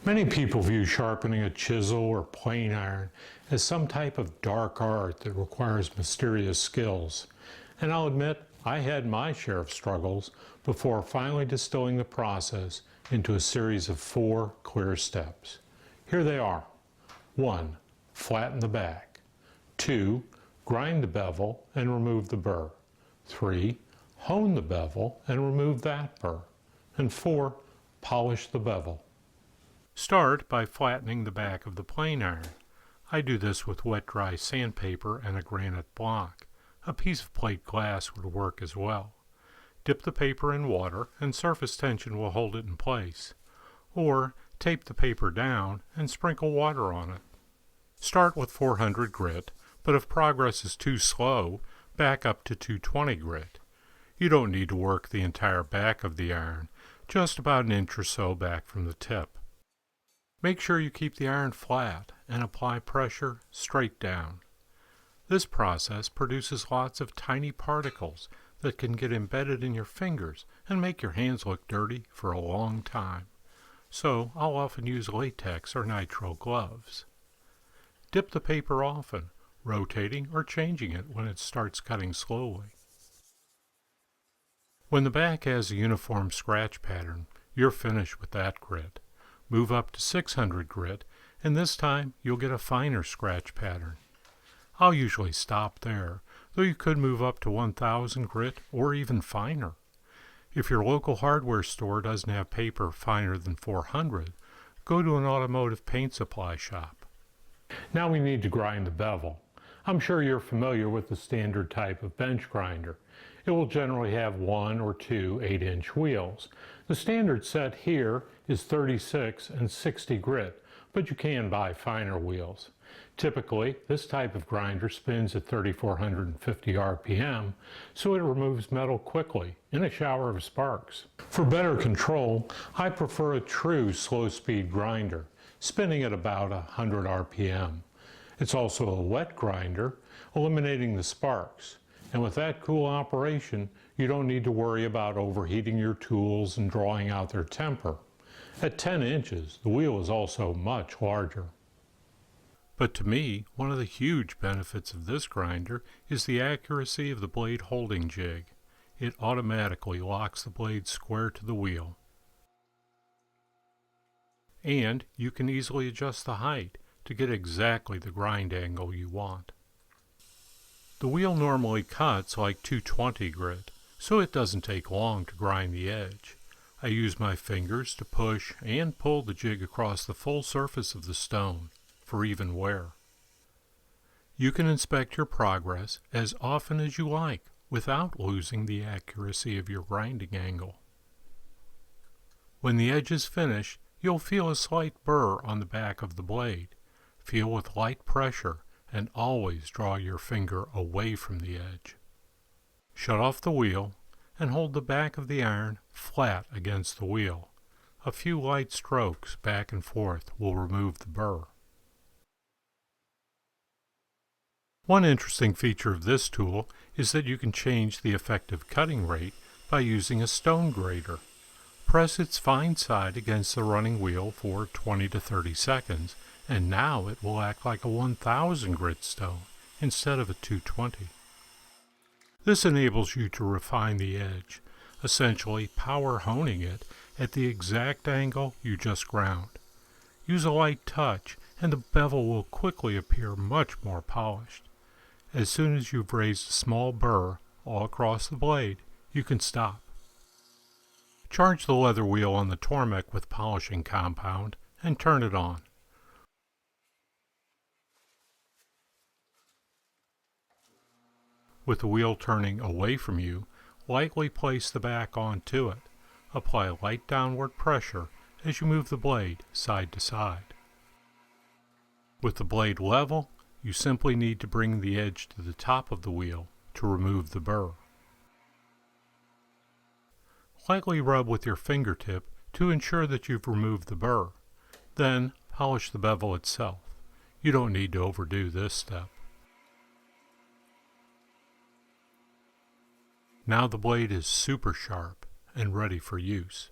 Many people view sharpening a chisel or plane iron as some type of dark art that requires mysterious skills. And I'll admit, I had my share of struggles before finally distilling the process into a series of 4 clear steps. Here they are. 1. Flatten the back. 2. Grind the bevel and remove the burr. 3. Hone the bevel and remove that burr. And 4. Polish the bevel. Start by flattening the back of the plane iron. I do this with wet-dry sandpaper and a granite block. A piece of plate glass would work as well. Dip the paper in water and surface tension will hold it in place. Or tape the paper down and sprinkle water on it. Start with 400 grit, but if progress is too slow, back up to 220 grit. You don't need to work the entire back of the iron, just about an inch or so back from the tip. Make sure you keep the iron flat and apply pressure straight down. This process produces lots of tiny particles that can get embedded in your fingers and make your hands look dirty for a long time. So I'll often use latex or nitrile gloves. Dip the paper often, rotating or changing it when it starts cutting slowly. When the back has a uniform scratch pattern, you're finished with that grit. Move up to 600 grit, and this time you'll get a finer scratch pattern. I'll usually stop there, though you could move up to 1000 grit or even finer. If your local hardware store doesn't have paper finer than 400, go to an automotive paint supply shop. Now we need to grind the bevel. I'm sure you're familiar with the standard type of bench grinder. It will generally have 1 or 2 8-inch wheels. The standard set here is 36 and 60 grit, but you can buy finer wheels. Typically, this type of grinder spins at 3,450 RPM, so it removes metal quickly in a shower of sparks. For better control, I prefer a true slow-speed grinder, spinning at about 100 RPM. It's also a wet grinder, eliminating the sparks. And with that cool operation, you don't need to worry about overheating your tools and drawing out their temper. At 10 inches, the wheel is also much larger. But to me, one of the huge benefits of this grinder is the accuracy of the blade holding jig. It automatically locks the blade square to the wheel. And you can easily adjust the height to get exactly the grind angle you want. The wheel normally cuts like 220 grit, so it doesn't take long to grind the edge. I use my fingers to push and pull the jig across the full surface of the stone for even wear. You can inspect your progress as often as you like without losing the accuracy of your grinding angle. When the edge is finished, you'll feel a slight burr on the back of the blade. Feel with light pressure and always draw your finger away from the edge. Shut off the wheel and hold the back of the iron flat against the wheel. A few light strokes back and forth will remove the burr. One interesting feature of this tool is that you can change the effective cutting rate by using a stone grater. Press its fine side against the running wheel for 20 to 30 seconds, and now it will act like a 1000 grit stone instead of a 220. This enables you to refine the edge, essentially power honing it at the exact angle you just ground. Use a light touch and the bevel will quickly appear much more polished. As soon as you've raised a small burr all across the blade, you can stop. Charge the leather wheel on the Tormek with polishing compound and turn it on. With the wheel turning away from you, lightly place the back onto it. Apply light downward pressure as you move the blade side to side. With the blade level, you simply need to bring the edge to the top of the wheel to remove the burr. Lightly rub with your fingertip to ensure that you've removed the burr. Then polish the bevel itself. You don't need to overdo this step. Now the blade is super sharp and ready for use.